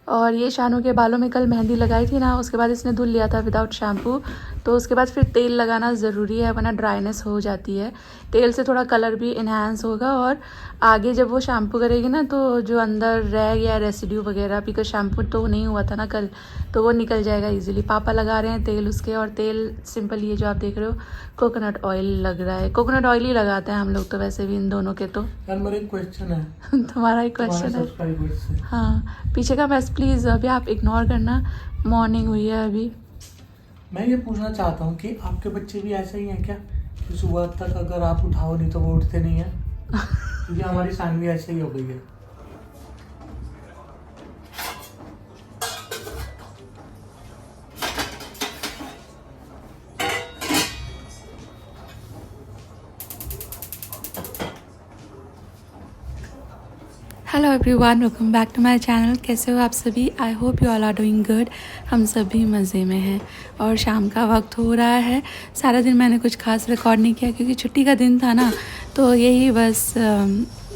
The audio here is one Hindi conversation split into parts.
और ये शानू के बालों में कल मेहंदी लगाई थी ना, उसके बाद इसने धुल लिया था विदाउट शैम्पू। तो उसके बाद फिर तेल लगाना ज़रूरी है, वरना ड्राइनेस हो जाती है। तेल से थोड़ा कलर भी इन्हांस होगा, और आगे जब वो शैम्पू करेगी ना तो जो अंदर रैग या रेसिड्यू वगैरह, बिकॉज शैम्पू तो नहीं हुआ था ना कल, तो वो निकल जाएगा इजीली। पापा लगा रहे हैं तेल उसके, और तेल सिंपल ये जो आप देख रहे हो कोकोनट ऑयल लग रहा है। कोकोनट ऑयल ही लगाते हैं हम लोग तो वैसे भी इन दोनों के। तो यार मेरा एक क्वेश्चन है। तुम्हारा एक क्वेश्चन है? हाँ, पीछे का मैस प्लीज़ अभी आप इग्नोर करना, मॉर्निंग हुई है अभी। मैं ये पूछना चाहता हूँ कि आपके बच्चे भी ऐसे ही हैं क्या, कि सुबह तक अगर आप उठाओ नहीं तो वो उठते नहीं है? क्योंकि हमारी सानवी ऐसे ही हो गई है। Hello everyone, welcome back to my channel. कैसे हो आप सभी? I hope you all are doing good. हम सभी मज़े में हैं और शाम का वक्त हो रहा है। सारा दिन मैंने कुछ खास रिकॉर्ड नहीं किया क्योंकि छुट्टी का दिन था ना, तो यही बस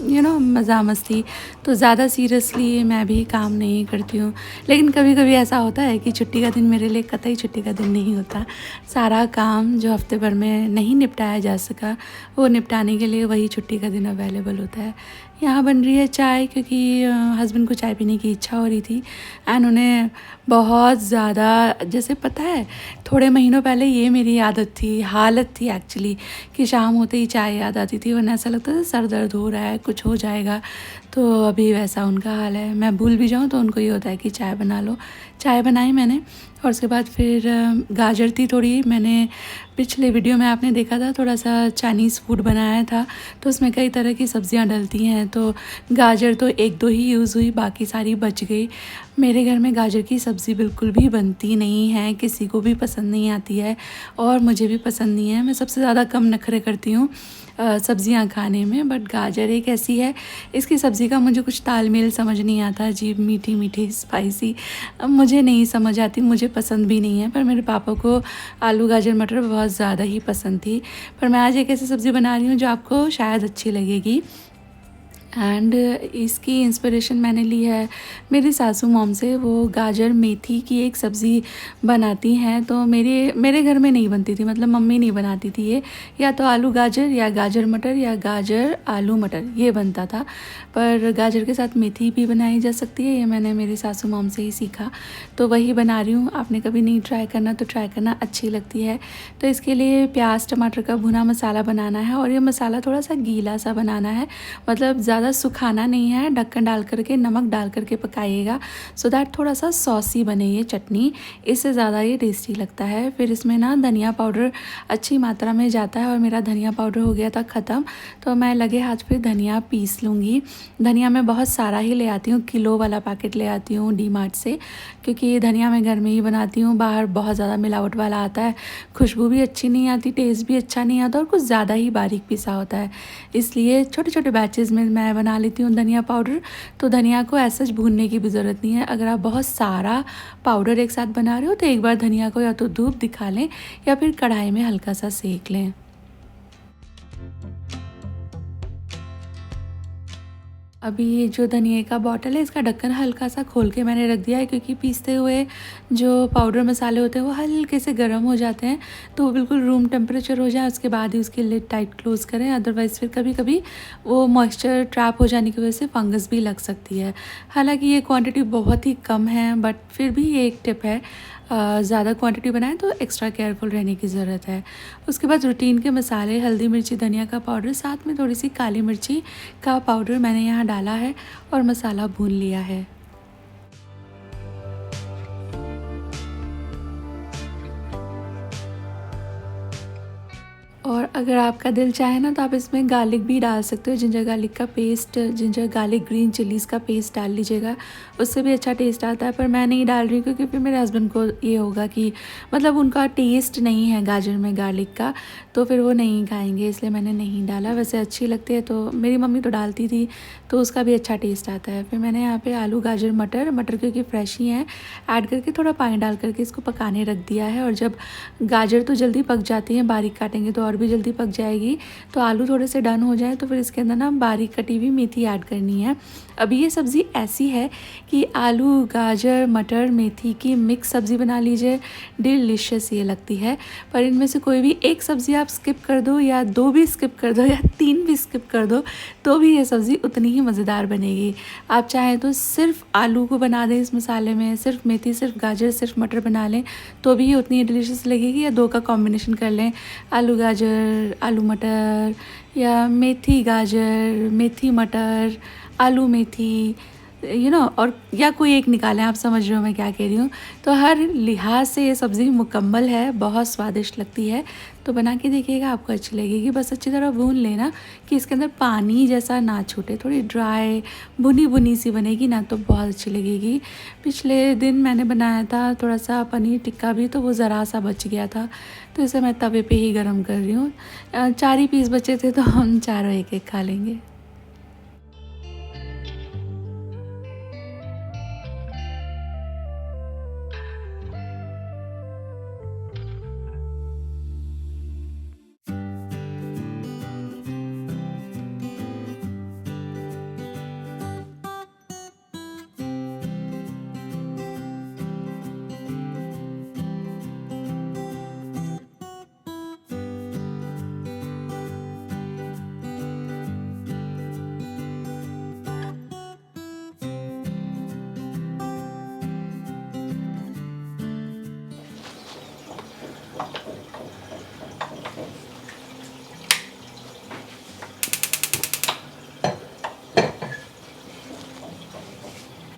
मज़ा मस्ती। तो ज़्यादा सीरियसली मैं भी काम नहीं करती हूँ, लेकिन कभी कभी ऐसा होता है कि छुट्टी का दिन मेरे लिए कतई छुट्टी का दिन नहीं होता। सारा काम जो हफ्ते भर में नहीं निपटाया जा सका, वो निपटाने के लिए वही छुट्टी का दिन अवेलेबल होता है। यहाँ बन रही है चाय, क्योंकि हस्बैंड को चाय पीने की इच्छा हो रही थी, एंड उन्हें बहुत ज़्यादा, जैसे पता है थोड़े महीनों पहले ये मेरी आदत थी, हालत थी एक्चुअली, कि शाम होते ही चाय याद आती थी, वरना ऐसा लगता था सर दर्द हो रहा है, कुछ हो जाएगा। तो अभी वैसा उनका हाल है। मैं भूल भी जाऊँ तो उनको ये होता है कि चाय बना लो। चाय बनाई मैंने, और उसके बाद फिर गाजर थी थोड़ी, मैंने पिछले वीडियो में आपने देखा था थोड़ा सा चाइनीज़ फूड बनाया था, तो उसमें कई तरह की सब्जियां डलती हैं, तो गाजर तो एक दो ही यूज़ हुई, बाकी सारी बच गई। मेरे घर में गाजर की सब्ज़ी बिल्कुल भी बनती नहीं है, किसी को भी पसंद नहीं आती है, और मुझे भी पसंद नहीं है। मैं सबसे ज़्यादा कम नखरे करती हूँ सब्ज़ियाँ खाने में, बट गाजर एक ऐसी है, इसकी सब्ज़ी का मुझे कुछ तालमेल समझ नहीं आता। अजीब मीठी मीठी स्पाइसी मुझे नहीं समझ आती, मुझे पसंद भी नहीं है। पर मेरे पापा को आलू गाजर मटर बहुत ज़्यादा ही पसंद थी। पर मैं आज एक ऐसी सब्ज़ी बना रही हूँ जो आपको शायद अच्छी लगेगी, एंड इसकी इंस्पिरेशन मैंने ली है मेरी सासू मॉम से। वो गाजर मेथी की एक सब्ज़ी बनाती हैं, तो मेरे घर में नहीं बनती थी, मतलब मम्मी नहीं बनाती थी ये, या तो आलू गाजर या गाजर मटर या गाजर आलू मटर ये बनता था। पर गाजर के साथ मेथी भी बनाई जा सकती है, ये मैंने मेरी सासू मॉम से ही सीखा, तो वही बना रही हूँ। आपने कभी नहीं ट्राई करना तो ट्राई करना, अच्छी लगती है। तो इसके लिए प्याज टमाटर का भुना मसाला बनाना है, और ये मसाला थोड़ा सा गीला सा बनाना है, मतलब ज़्यादा सुखाना नहीं है। ढक्कन डाल करके नमक डाल करके पकाइएगा, सो दैट थोड़ा सा सॉसी बने ये चटनी, इससे ज़्यादा ये टेस्टी लगता है। फिर इसमें ना धनिया पाउडर अच्छी मात्रा में जाता है, और मेरा धनिया पाउडर हो गया था ख़त्म, तो मैं लगे हाथ फिर धनिया पीस लूँगी। धनिया मैं बहुत सारा ही ले आती हूँ, किलो वाला पैकेट ले आती हूँ डी मार्ट से, क्योंकि धनिया मैं घर में ही बनाती हूँ। बाहर बहुत ज़्यादा मिलावट वाला आता है, खुशबू भी अच्छी नहीं आती, टेस्ट भी अच्छा नहीं आता, और कुछ ज़्यादा ही बारीक पिसा होता है। इसलिए छोटे छोटे बैचेज़ में मैं बना लेती हूँ धनिया पाउडर। तो धनिया को ऐसा भूनने की भी ज़रूरत नहीं है। अगर आप बहुत सारा पाउडर एक साथ बना रहे हो तो एक बार धनिया को या तो धूप दिखा लें या फिर कढ़ाई में हल्का सा सेक लें। अभी ये जो धनिया का बॉटल है, इसका ढक्कन हल्का सा खोल के मैंने रख दिया है, क्योंकि पीसते हुए जो पाउडर मसाले होते हैं वो हल्के से गर्म हो जाते हैं, तो वो बिल्कुल रूम टेम्परेचर हो जाए उसके बाद ही उसकी लिड टाइट क्लोज़ करें, अदरवाइज़ फिर कभी कभी वो मॉइस्चर ट्रैप हो जाने की वजह से फंगस भी लग सकती है। हालांकि ये क्वांटिटी बहुत ही कम है, बट फिर भी ये एक टिप है, ज़्यादा क्वांटिटी बनाएं तो एक्स्ट्रा केयरफुल रहने की ज़रूरत है। उसके बाद रूटीन के मसाले, हल्दी मिर्ची धनिया का पाउडर, साथ में थोड़ी सी काली मिर्ची का पाउडर मैंने यहाँ डाला है, और मसाला भून लिया है। और अगर आपका दिल चाहे ना तो आप इसमें गार्लिक भी डाल सकते हो, जिंजर गार्लिक का paste, ginger garlic green chillies का पेस्ट डाल लीजिएगा, उससे भी अच्छा टेस्ट आता है। पर मैं नहीं डाल रही क्योंकि फिर मेरे हस्बैंड को ये होगा कि मतलब उनका टेस्ट नहीं है गाजर में गार्लिक का, तो फिर वो नहीं खाएंगे, इसलिए मैंने नहीं डाला। वैसे अच्छी लगती है, तो मेरी मम्मी तो डालती थी, तो उसका भी अच्छा टेस्ट आता है। फिर मैंने यहाँ पर आलू गाजर मटर क्योंकि फ्रेश ही हैं, ऐड करके थोड़ा पानी डाल करके इसको पकाने रख दिया है। और जब गाजर तो जल्दी पक जाती हैं, बारीक काटेंगे तो और भी जल्दी पक जाएगी, तो आलू थोड़े से डन हो जाए तो फिर इसके अंदर ना बारीक कटी हुई मेथी ऐड करनी है। अभी ये सब्ज़ी ऐसी है कि आलू, गाजर, मटर, मेथी की मिक्स सब्ज़ी बना लीजिए, डिलिशियस ये लगती है। पर इनमें से कोई भी एक सब्ज़ी आप स्किप कर दो या 2 भी स्किप कर दो या 3 भी स्किप कर दो तो भी ये सब्ज़ी उतनी ही मज़ेदार बनेगी। आप चाहें तो सिर्फ आलू को बना दें इस मसाले में, सिर्फ मेथी, सिर्फ गाजर, सिर्फ मटर बना लें तो भी ये उतनी डिलिशियस लगेगी, या 2 का कॉम्बिनेशन कर लें, आलू गाजर, आलू मटर, या मेथी गाजर, मेथी मटर, आलू मेथी, और या कोई एक निकालें। आप समझ रहे हो मैं क्या कह रही हूँ। तो हर लिहाज से ये सब्ज़ी मुकम्मल है, बहुत स्वादिष्ट लगती है। तो बना के देखिएगा, आपको अच्छी लगेगी। बस अच्छी तरह भून लेना कि इसके अंदर पानी जैसा ना छूटे, थोड़ी ड्राई भुनी भुनी सी बनेगी ना तो बहुत अच्छी लगेगी। पिछले दिन मैंने बनाया था थोड़ा सा पनीर टिक्का भी, तो वो ज़रा सा बच गया था, तो इसे मैं तवे पे ही गर्म कर रही हूँ। 4 ही पीस बचे थे तो हम चारों एक एक खा लेंगे।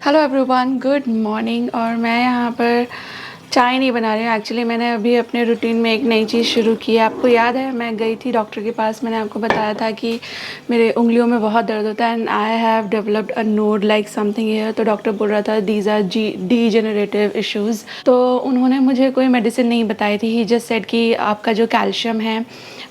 Hello everyone, good morning. और मैं यहाँ पर चाय नहीं बना रही हूँ। एक्चुअली मैंने अभी अपने रूटीन में एक नई चीज़ शुरू की है। आपको याद है मैं गई थी डॉक्टर के पास, मैंने आपको बताया था कि मेरे उंगलियों में बहुत दर्द होता है and I have developed a node like something here. तो डॉक्टर बोल रहा था दीज आर डीजेनरेटिव इश्यूज़। तो उन्होंने मुझे कोई मेडिसिन नहीं बताई थी। ही जस्ट सेड कि आपका जो कैल्शियम है,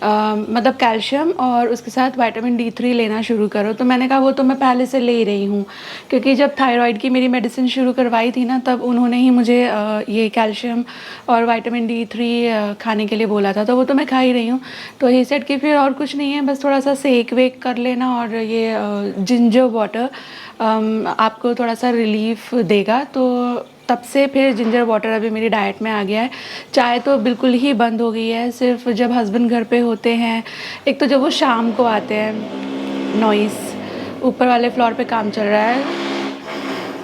मतलब कैल्शियम और उसके साथ विटामिन D3 लेना शुरू करो। तो मैंने कहा वो तो मैं पहले से ले ही रही हूँ, क्योंकि जब थायराइड की मेरी मेडिसिन शुरू करवाई थी ना, तब उन्होंने ही मुझे ये कैल्शियम और विटामिन D3 खाने के लिए बोला था, तो वो तो मैं खा ही रही हूँ। तो ही सेड कि फिर और कुछ नहीं है, बस थोड़ा सा सेक वेक कर लेना और ये जिंजर वाटर आपको थोड़ा सा रिलीफ देगा। तो तब से फिर जिंजर वाटर अभी मेरी डाइट में आ गया है। चाय तो बिल्कुल ही बंद हो गई है, सिर्फ जब हस्बैंड घर पे होते हैं, एक तो जब वो शाम को आते हैं। नॉइस ऊपर वाले फ्लोर पे काम चल रहा है,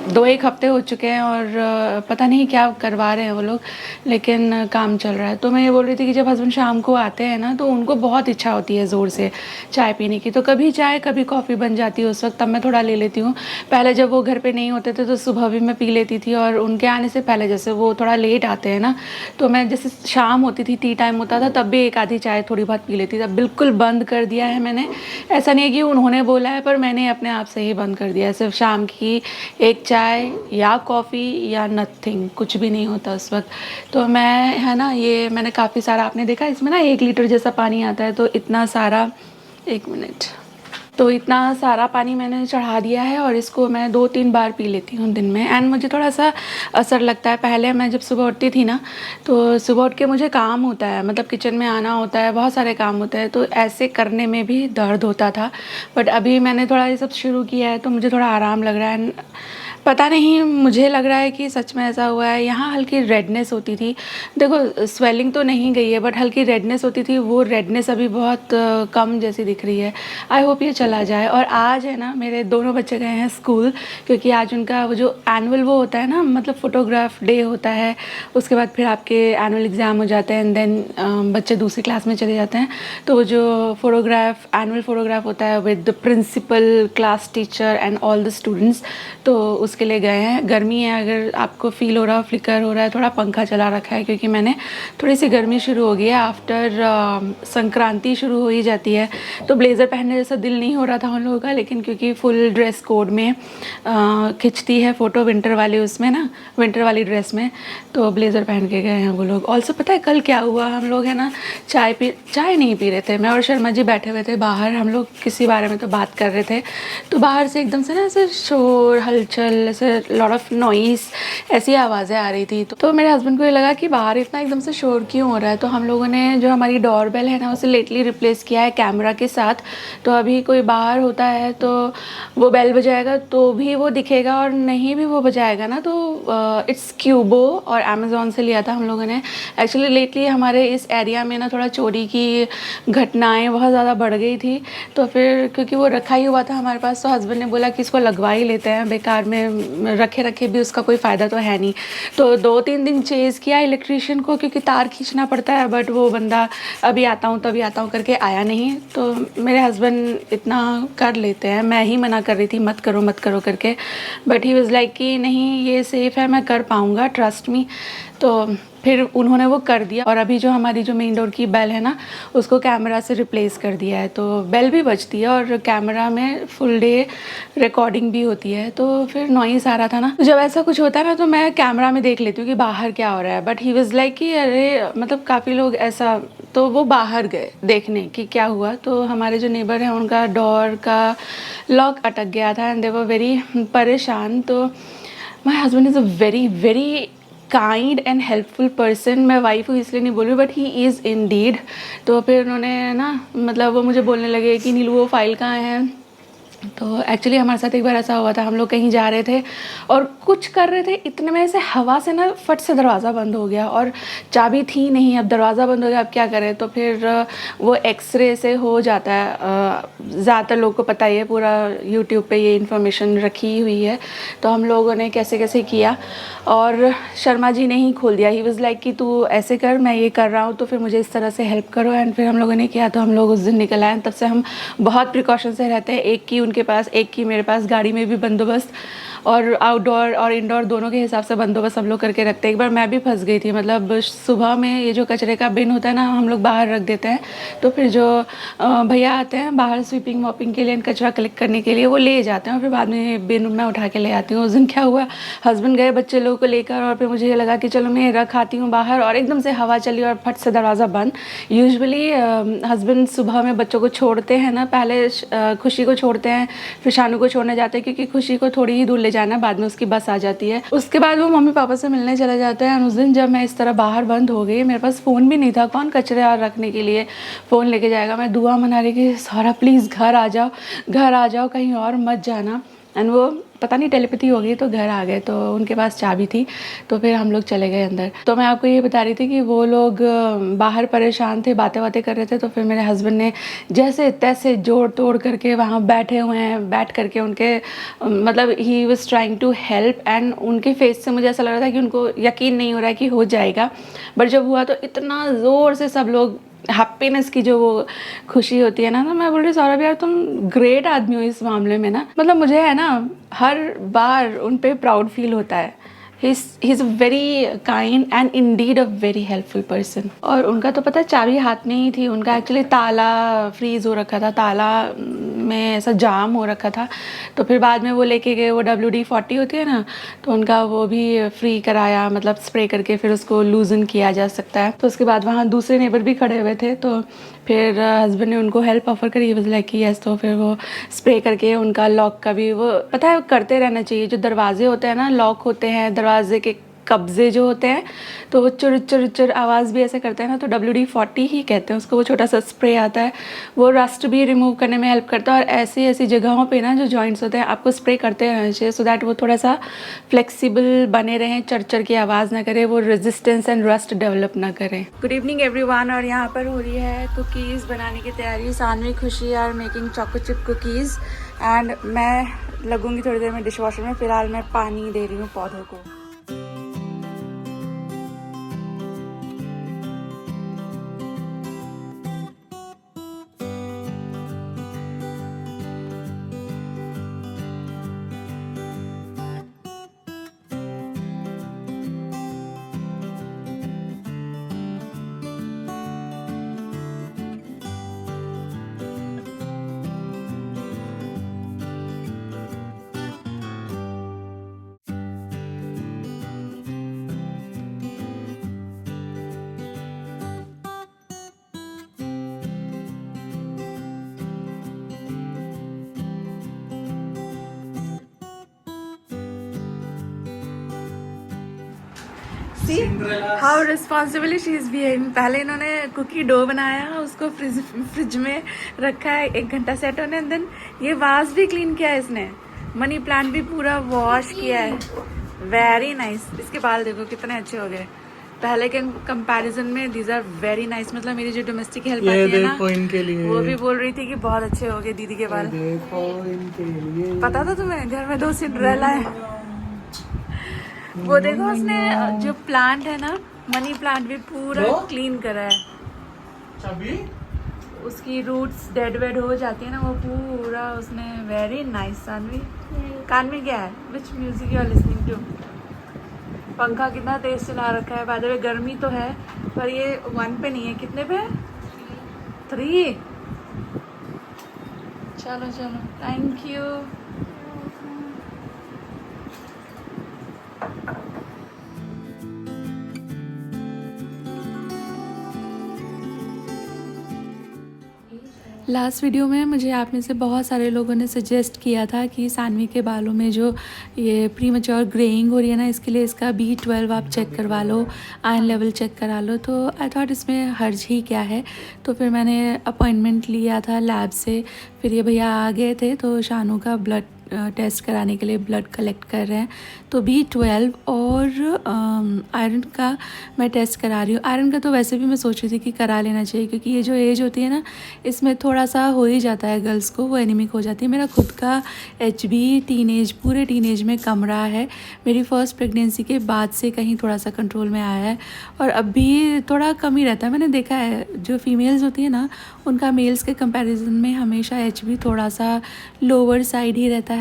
2-1 हफ्ते हो चुके हैं और पता नहीं क्या करवा रहे हैं वो लोग, लेकिन काम चल रहा है। तो मैं ये बोल रही थी कि जब हस्बैंड शाम को आते हैं ना, तो उनको बहुत इच्छा होती है ज़ोर से चाय पीने की। तो कभी चाय कभी कॉफ़ी बन जाती है उस वक्त, तब मैं थोड़ा ले लेती हूँ। पहले जब वो घर पे नहीं होते थे तो सुबह भी मैं पी लेती थी, और उनके आने से पहले, जैसे वो थोड़ा लेट आते हैं ना, तो मैं जैसे शाम होती थी, टी टाइम होता था, तब भी एक आधी चाय थोड़ी बहुत पी लेती थी। तब बिल्कुल बंद कर दिया है मैंने। ऐसा नहीं है कि उन्होंने बोला है, पर मैंने अपने आप से ही बंद कर दिया है। सिर्फ शाम की एक चाय या कॉफ़ी या नथिंग, कुछ भी नहीं होता उस वक्त। तो मैं, है ना, ये मैंने काफ़ी सारा, आपने देखा इसमें ना 1 लीटर जैसा पानी आता है, तो इतना सारा, 1 मिनट, तो इतना सारा पानी मैंने चढ़ा दिया है और इसको मैं 2-3 बार पी लेती हूँ दिन में। एंड मुझे थोड़ा सा असर लगता है। पहले मैं जब सुबह उठती थी ना, तो सुबह उठ के मुझे काम होता है, मतलब किचन में आना होता है, बहुत सारे काम होते हैं, तो ऐसे करने में भी दर्द होता था। बट अभी मैंने थोड़ा ये सब शुरू किया है तो मुझे थोड़ा आराम लग रहा है। पता नहीं, मुझे लग रहा है कि सच में ऐसा हुआ है। यहाँ हल्की रेडनेस होती थी, देखो स्वेलिंग तो नहीं गई है, बट हल्की रेडनेस होती थी, वो रेडनेस अभी बहुत कम जैसी दिख रही है। आई होप ये चला जाए। और आज है ना, मेरे दोनों बच्चे गए हैं स्कूल, क्योंकि आज उनका वो जो एनुअल वो होता है ना, मतलब फ़ोटोग्राफ डे होता है, उसके बाद फिर आपके एनुअल एग्ज़ाम हो जाते हैं एंड देन बच्चे दूसरी क्लास में चले जाते हैं। तो वो जो एनुअल फ़ोटोग्राफ होता है with the principal, class teacher and all the students, तो उसके लिए गए हैं। गर्मी है, अगर आपको फील हो रहा, फ्लिकर हो रहा है, थोड़ा पंखा चला रखा है, क्योंकि मैंने थोड़ी सी गर्मी शुरू हो गई है। आफ्टर संक्रांति शुरू हो ही जाती है, तो ब्लेज़र पहनने जैसा दिल नहीं हो रहा था उन लोगों का, लेकिन क्योंकि फुल ड्रेस कोड में खिंचती है फ़ोटो विंटर वाली, उसमें ना विंटर वाली ड्रेस में, तो ब्लेज़र पहन के गए हैं वो लोग। ऑल्सो पता है कल क्या हुआ, हम लोग है ना चाय नहीं पी रहे थे, मैं और शर्मा जी बैठे हुए थे बाहर, हम लोग किसी बारे में तो बात कर रहे थे, तो बाहर से एकदम से ना ऐसे शोर हलचल स्मेल, ऐसे लॉट ऑफ नॉइस, ऐसी आवाज़ें आ रही थी। तो मेरे हस्बैंड को ये लगा कि बाहर इतना एकदम से शोर क्यों हो रहा है। तो हम लोगों ने जो हमारी डोरबेल है ना, उसे लेटली रिप्लेस किया है कैमरा के साथ। तो अभी कोई बाहर होता है तो वो बेल बजाएगा तो भी वो दिखेगा, और नहीं भी वो बजाएगा ना तो इट्स क्यूबो, और अमेज़ॉन से लिया था हम लोगों ने। एक्चुअली लेटली हमारे इस एरिया में ना थोड़ा चोरी की घटनाएं बहुत ज़्यादा बढ़ गई थी। तो फिर क्योंकि वो रखा ही हुआ था हमारे पास, तो हस्बैंड ने बोला कि इसको लगवा ही लेते हैं, बेकार में रखे रखे भी उसका कोई फ़ायदा तो है नहीं। तो 2-3 दिन चेज़ किया इलेक्ट्रीशियन को, क्योंकि तार खींचना पड़ता है, बट वो बंदा अभी आता हूँ तभी आता हूँ करके आया नहीं। तो मेरे हस्बैंड इतना कर लेते हैं, मैं ही मना कर रही थी मत करो मत करो करके, बट ही वाज लाइक कि नहीं ये सेफ़ है, मैं कर पाऊँगा, ट्रस्ट मी। तो फिर उन्होंने वो कर दिया, और अभी जो हमारी जो मेन डोर की बेल है ना, उसको कैमरा से रिप्लेस कर दिया है। तो बेल भी बजती है और कैमरा में फुल डे रिकॉर्डिंग भी होती है। तो फिर नॉइस आ रहा था ना, तो जब ऐसा कुछ होता है ना तो मैं कैमरा में देख लेती हूँ कि बाहर क्या हो रहा है। बट ही वाज लाइक कि अरे मतलब काफ़ी लोग ऐसा, तो वो बाहर गए देखने कि क्या हुआ। तो हमारे जो नेबर हैं उनका डोर का लॉक अटक गया था एंड दे वर वेरी परेशान। तो my husband is a very very kind and helpful person. मैं वाइफ हूँ इसलिए नहीं बोल रही, बट ही इज़ इंडीड। तो फिर उन्होंने ना मतलब वो मुझे बोलने लगे कि नीलू वो फाइल कहाँ है। तो एक्चुअली हमारे साथ एक बार ऐसा हुआ था, हम लोग कहीं जा रहे थे और कुछ कर रहे थे, इतने में से हवा से ना फट से दरवाज़ा बंद हो गया, और चाबी थी नहीं, अब दरवाज़ा बंद हो गया, अब क्या करें। तो फिर वो एक्सरे से हो जाता है, ज़्यादातर लोग को पता ही है, पूरा यूट्यूब पे ये इन्फॉर्मेशन रखी हुई है। तो हम लोगों ने कैसे कैसे किया, और शर्मा जी ने ही खोल दिया। ही वाज लाइक कि तू ऐसे कर, मैं ये कर रहा हूँ तो फिर मुझे इस तरह से हेल्प करो। एंड फिर हम लोगों ने किया, तो हम लोग उस दिन निकल आए। तब से हम बहुत प्रिकॉशन से रहते हैं, एक की उनके पास, एक की मेरे पास, गाड़ी में भी बंदोबस्त, और आउटडोर और इंडोर दोनों के हिसाब से बंदोबस्त हम लोग करके रखते हैं। एक बार मैं भी फंस गई थी, मतलब सुबह में ये जो कचरे का बिन होता है ना, हम लोग बाहर रख देते हैं, तो फिर जो भैया आते हैं बाहर स्वीपिंग मॉपिंग के लिए, कचरा कलेक्ट करने के लिए, वो ले जाते हैं, और फिर बाद में बिन मैं उठा के ले आती हूँ। उस दिन क्या हुआ, हस्बैंड गए बच्चे लोगों को लेकर, और फिर मुझे ये लगा कि चलो मैं रख आती हूँ बाहर, और एकदम से हवा चली और फट से दरवाज़ा बंद। यूजुअली हस्बैंड सुबह में बच्चों को छोड़ते हैं ना, पहले खुशी को छोड़ते हैं, फिर शानू को छोड़ने जाते हैं, क्योंकि खुशी को थोड़ी ही दूर ले जाना, बाद में उसकी बस आ जाती है। उसके बाद वो मम्मी पापा से मिलने चले जाते हैं। उस दिन जब मैं इस तरह बाहर बंद हो गई, मेरे पास फ़ोन भी नहीं था, कौन कचरे और रखने के लिए फ़ोन लेके जाएगा। मैं दुआ मना रही कि सारा प्लीज़ घर आ जाओ, घर आ जाओ, कहीं और मत जाना। एंड वो पता नहीं टेलीपैथी हो गई, तो घर आ गए। तो उनके पास चाबी थी, तो फिर हम लोग चले गए अंदर। तो मैं आपको ये बता रही थी कि वो लोग बाहर परेशान थे, बातें बातें कर रहे थे। तो फिर मेरे हस्बैंड ने जैसे तैसे जोड़ तोड़ करके वहाँ बैठे हुए हैं, बैठ करके उनके मतलब he was trying to help. And उनके फेस से मुझे ऐसा लग रहा था कि उनको यकीन नहीं हो रहा है कि हो जाएगा, बट जब हुआ तो इतना ज़ोर से सब लोग, हैप्पीनेस की जो वो खुशी होती है ना, तो मैं बोल रही सौरभ यार तुम ग्रेट आदमी हो इस मामले में ना। मतलब मुझे है ना हर बार उन पे प्राउड फील होता है। He is a very kind and indeed a very helpful person. और उनका तो पता है चाबी हाथ में ही थी, उनका एक्चुअली ताला फ्रीज़ हो रखा था, ताला में ऐसा जाम हो रखा था। तो फिर बाद में वो लेके गए, वो WD-40 होती है ना, तो उनका वो भी फ्री कराया, मतलब स्प्रे करके फिर उसको लूजन किया जा सकता है। तो उसके बाद वहाँ दूसरे नेबर भी खड़े हुए थे, तो फिर हस्बैंड ने उनको हेल्प ऑफर करी, वाज लाइक कि यस। तो फिर वो स्प्रे करके उनका लॉक का भी, वो पता है करते रहना चाहिए। जो दरवाजे होते हैं ना, लॉक होते हैं, दरवाजे के कब्जे जो होते हैं, तो वो चुर चुर चुर आवाज़ भी ऐसे करते हैं ना, तो WD-40 ही कहते हैं उसको। वो छोटा सा स्प्रे आता है, वो रस्ट भी रिमूव करने में हेल्प करता है। और ऐसी ऐसी जगहों पे ना जो जॉइंट्स होते हैं, आपको स्प्रे करते रहना चाहिए, सो दैट वो थोड़ा सा फ्लेक्सिबल बने रहें, चर चर की आवाज़ ना करे, वो रेजिस्टेंस एंड रस्ट डेवलप ना करें। Good evening everyone. और यहाँ पर हो रही है कुकीज़ बनाने की तैयारी। Saanvi Khushi are making choco chip cookies, and मैं लगूंगी थोड़ी देर में डिश वॉशर में। फ़िलहाल मैं पानी दे रही हूँ पौधों को। See how responsibly she is behaving. पहले इन्होंने कुकी डो बनाया, उसको फ्रिज में रखा है 1 घंटा सेट होने, देन ये वाज भी क्लीन किया है इसने, मनी प्लांट भी पूरा वॉश किया है। Very nice. इसके बाल देखो कितने अच्छे हो गए पहले के कंपैरिजन में। These are very nice. मतलब मेरी जो डोमेस्टिक हेल्प आती है ना, इनके लिए वो भी बोल रही थी कि बहुत अच्छे हो गए दीदी के बाल। देखो इनके लिए। पता था तुम्हें घर में 2 सिंड्रेला है। वो देखो उसने जो प्लांट है ना, मनी प्लांट भी पूरा क्लीन करा है। अभी उसकी रूट्स डेड वेड हो जाती है ना, वो पूरा उसने। Very nice. सानवी कान में क्या है? Which music you are listening to? पंखा कितना तेज चला रखा है। बाय द वे गर्मी तो है, पर ये 1 पे नहीं है। कितने पे है? 3। चलो चलो, थैंक यू। लास्ट वीडियो में मुझे आप में से बहुत सारे लोगों ने सजेस्ट किया था कि सानवी के बालों में जो ये प्रीमैच्योर ग्रेइंग हो रही है ना, इसके लिए इसका B12 आप चेक करवा लो, आयरन लेवल चेक करा लो। तो आई थॉट इसमें हर्ज ही क्या है। तो फिर मैंने अपॉइंटमेंट लिया था लैब से। फिर ये भैया आ गए थे, तो शानू का ब्लड टेस्ट कराने के लिए ब्लड कलेक्ट कर रहे हैं। तो B12 और आयरन का मैं टेस्ट करा रही हूँ। आयरन का तो वैसे भी मैं सोच रही थी कि करा लेना चाहिए, क्योंकि ये जो एज होती है ना, इसमें थोड़ा सा हो ही जाता है गर्ल्स को, वो एनीमिक हो जाती है। मेरा खुद का HB पूरे टीनेज में कम रहा है। मेरी फर्स्ट प्रेगनेंसी के बाद से कहीं थोड़ा सा कंट्रोल में आया है, और अब भी थोड़ा कम ही रहता है। मैंने देखा है जो फीमेल्स होती है ना, उनका मेल्स के कंपैरिजन में हमेशा HB थोड़ा सा लोअर साइड ही रहता है।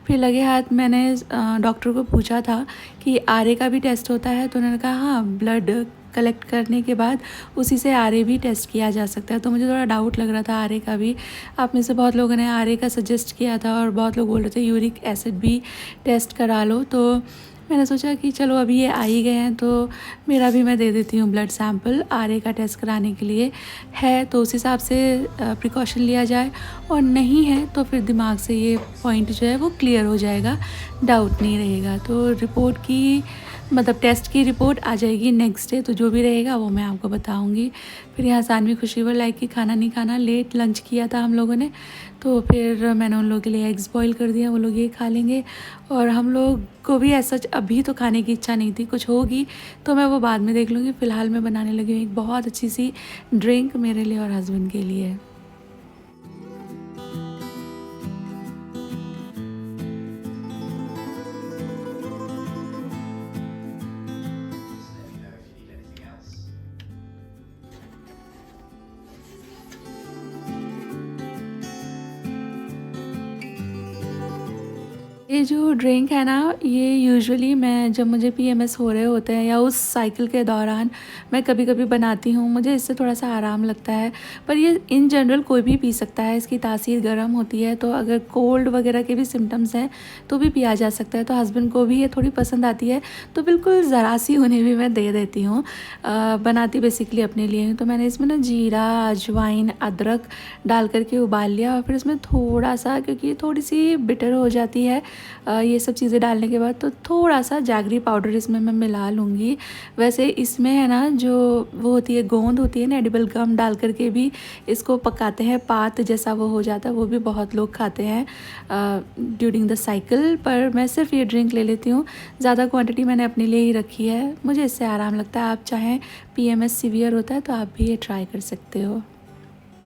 फिर लगे हाथ मैंने डॉक्टर को पूछा था कि RA का भी टेस्ट होता है, तो उन्होंने कहा हाँ, ब्लड कलेक्ट करने के बाद उसी से RA भी टेस्ट किया जा सकता है। तो मुझे थोड़ा डाउट लग रहा था RA का भी। आप में से बहुत लोगों ने RA का सजेस्ट किया था, और बहुत लोग बोल रहे थे यूरिक एसिड भी टेस्ट करा लो। तो मैंने सोचा कि चलो अभी ये आ ही गए हैं, तो मेरा भी मैं दे देती हूँ ब्लड सैंपल RA का टेस्ट कराने के लिए है, तो उस हिसाब से प्रिकॉशन लिया जाए। और नहीं है तो फिर दिमाग से ये पॉइंट जो है वो क्लियर हो जाएगा, डाउट नहीं रहेगा। तो रिपोर्ट की मतलब टेस्ट की रिपोर्ट आ जाएगी नेक्स्ट डे, तो जो भी रहेगा वो मैं आपको बताऊंगी। फिर यहाँ सानवी खुशीवर लाइक कि खाना नहीं खाना, लेट लंच किया था हम लोगों ने, तो फिर मैंने उन लोगों के लिए एग्स बॉईल कर दिया, वो लोग ये खा लेंगे। और हम लोग को भी ऐसा अभी तो खाने की इच्छा नहीं थी, कुछ होगी तो मैं वो बाद में देख लूँगी। फ़िलहाल मैं बनाने लगी हूँ एक बहुत अच्छी सी ड्रिंक मेरे लिए और हस्बैंड के लिए। ये जो ड्रिंक है ना, ये यूजुअली मैं जब मुझे PMS हो रहे होते हैं या उस साइकिल के दौरान मैं कभी कभी बनाती हूँ। मुझे इससे थोड़ा सा आराम लगता है, पर ये इन जनरल कोई भी पी सकता है। इसकी तासीर गर्म होती है, तो अगर कोल्ड वगैरह के भी सिम्टम्स हैं तो भी पिया जा सकता है। तो हस्बैंड को भी ये थोड़ी पसंद आती है, तो बिल्कुल ज़रा सी उन्हें भी मैं दे देती हूँ। बनाती बेसिकली अपने लिए हूँ। तो मैंने इसमें ना जीरा, अजवाइन, अदरक डाल करके उबाल लिया, और फिर इसमें थोड़ा सा, क्योंकि ये थोड़ी सी बिटर हो जाती है ये सब चीज़ें डालने के बाद, तो थोड़ा सा जैगरी पाउडर इसमें मैं मिला लूँगी। वैसे इसमें है ना, जो वो होती है गोंद होती है ना, एडिबल गम डाल करके भी इसको पकाते हैं, पात जैसा वो हो जाता है, वो भी बहुत लोग खाते हैं ड्यूरिंग द साइकिल। पर मैं सिर्फ ये ड्रिंक ले लेती हूँ, ज़्यादा क्वांटिटी मैंने अपने लिए ही रखी है, मुझे इससे आराम लगता है। आप चाहें PMS सीवियर होता है तो आप भी ये ट्राई कर सकते हो।